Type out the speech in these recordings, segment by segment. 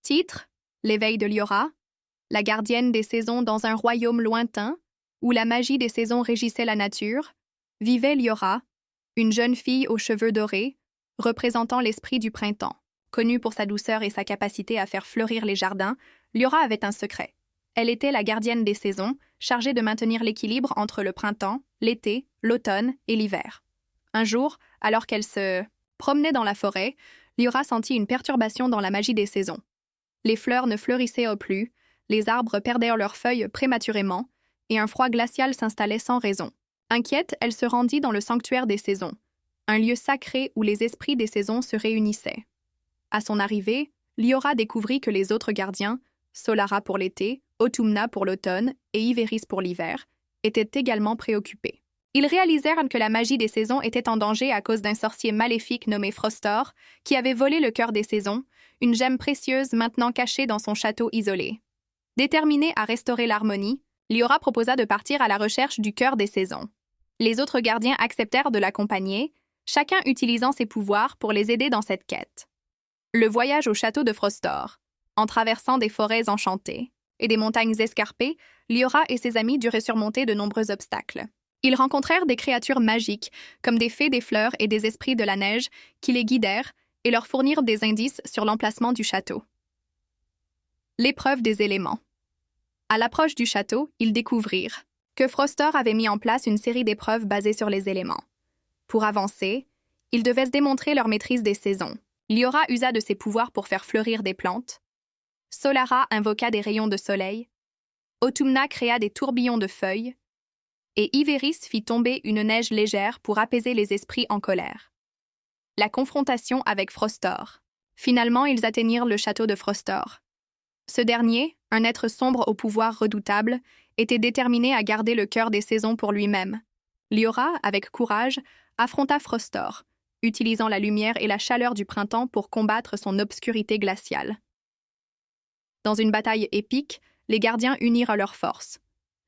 Titre: L'éveil de Liora, la gardienne des saisons dans un royaume lointain, où la magie des saisons régissait la nature, vivait Liora, une jeune fille aux cheveux dorés, représentant l'esprit du printemps. Connue pour sa douceur et sa capacité à faire fleurir les jardins, Liora avait un secret. Elle était la gardienne des saisons, chargée de maintenir l'équilibre entre le printemps, l'été, l'automne et l'hiver. Un jour, alors qu'elle se promenait dans la forêt, Liora sentit une perturbation dans la magie des saisons. Les fleurs ne fleurissaient plus, les arbres perdirent leurs feuilles prématurément, et un froid glacial s'installait sans raison. Inquiète, elle se rendit dans le sanctuaire des saisons, un lieu sacré où les esprits des saisons se réunissaient. À son arrivée, Liora découvrit que les autres gardiens, Solara pour l'été, Autumna pour l'automne et Iveris pour l'hiver, étaient également préoccupés. Ils réalisèrent que la magie des saisons était en danger à cause d'un sorcier maléfique nommé Frostor, qui avait volé le cœur des saisons, une gemme précieuse maintenant cachée dans son château isolé. Déterminée à restaurer l'harmonie, Liora proposa de partir à la recherche du cœur des saisons. Les autres gardiens acceptèrent de l'accompagner, chacun utilisant ses pouvoirs pour les aider dans cette quête. Le voyage au château de Frostor. En traversant des forêts enchantées et des montagnes escarpées, Liora et ses amis durent surmonter de nombreux obstacles. Ils rencontrèrent des créatures magiques, comme des fées des fleurs et des esprits de la neige, qui les guidèrent et leur fournirent des indices sur l'emplacement du château. L'épreuve des éléments. À l'approche du château, ils découvrirent que Frostor avait mis en place une série d'épreuves basées sur les éléments. Pour avancer, ils devaient démontrer leur maîtrise des saisons. Liora usa de ses pouvoirs pour faire fleurir des plantes. Solara invoqua des rayons de soleil. Autumna créa des tourbillons de feuilles. Et Iveris fit tomber une neige légère pour apaiser les esprits en colère. La confrontation avec Frostor. Finalement, ils atteignirent le château de Frostor. Ce dernier, un être sombre au pouvoir redoutable, était déterminé à garder le cœur des saisons pour lui-même. Liora, avec courage, affronta Frostor, utilisant la lumière et la chaleur du printemps pour combattre son obscurité glaciale. Dans une bataille épique, les gardiens unirent leurs forces.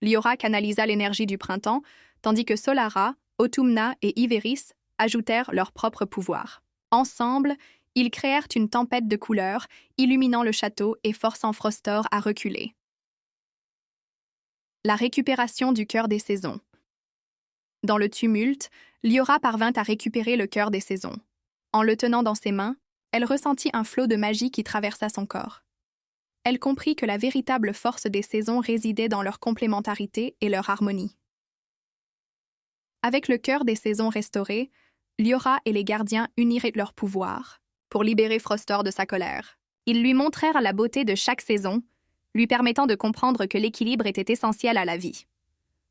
Liora canalisa l'énergie du printemps, tandis que Solara, Autumna et Iveris ajoutèrent leurs propres pouvoirs. Ensemble, ils créèrent une tempête de couleurs, illuminant le château et forçant Frostor à reculer. La récupération du cœur des saisons. Dans le tumulte, Liora parvint à récupérer le cœur des saisons. En le tenant dans ses mains, elle ressentit un flot de magie qui traversa son corps. Elle comprit que la véritable force des saisons résidait dans leur complémentarité et leur harmonie. Avec le cœur des saisons restauré, Liora et les gardiens unirent leurs pouvoirs pour libérer Frostor de sa colère. Ils lui montrèrent la beauté de chaque saison, lui permettant de comprendre que l'équilibre était essentiel à la vie.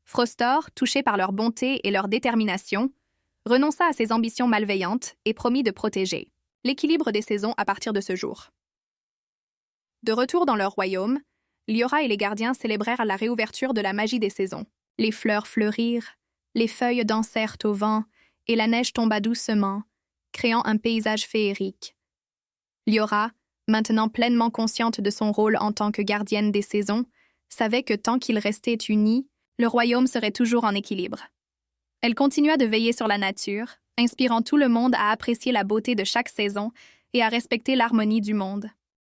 Frostor, touché par leur bonté et leur détermination, renonça à ses ambitions malveillantes et promit de protéger l'équilibre des saisons à partir de ce jour. De retour dans leur royaume, Liora et les gardiens célébrèrent la réouverture de la magie des saisons. Les fleurs fleurirent, les feuilles dansèrent au vent et la neige tomba doucement, créant un paysage féerique. Liora, maintenant pleinement consciente de son rôle en tant que gardienne des saisons, savait que tant qu'ils restaient unis, le royaume serait toujours en équilibre. Elle continua de veiller sur la nature, inspirant tout le monde à apprécier la beauté de chaque saison et à respecter l'harmonie du monde.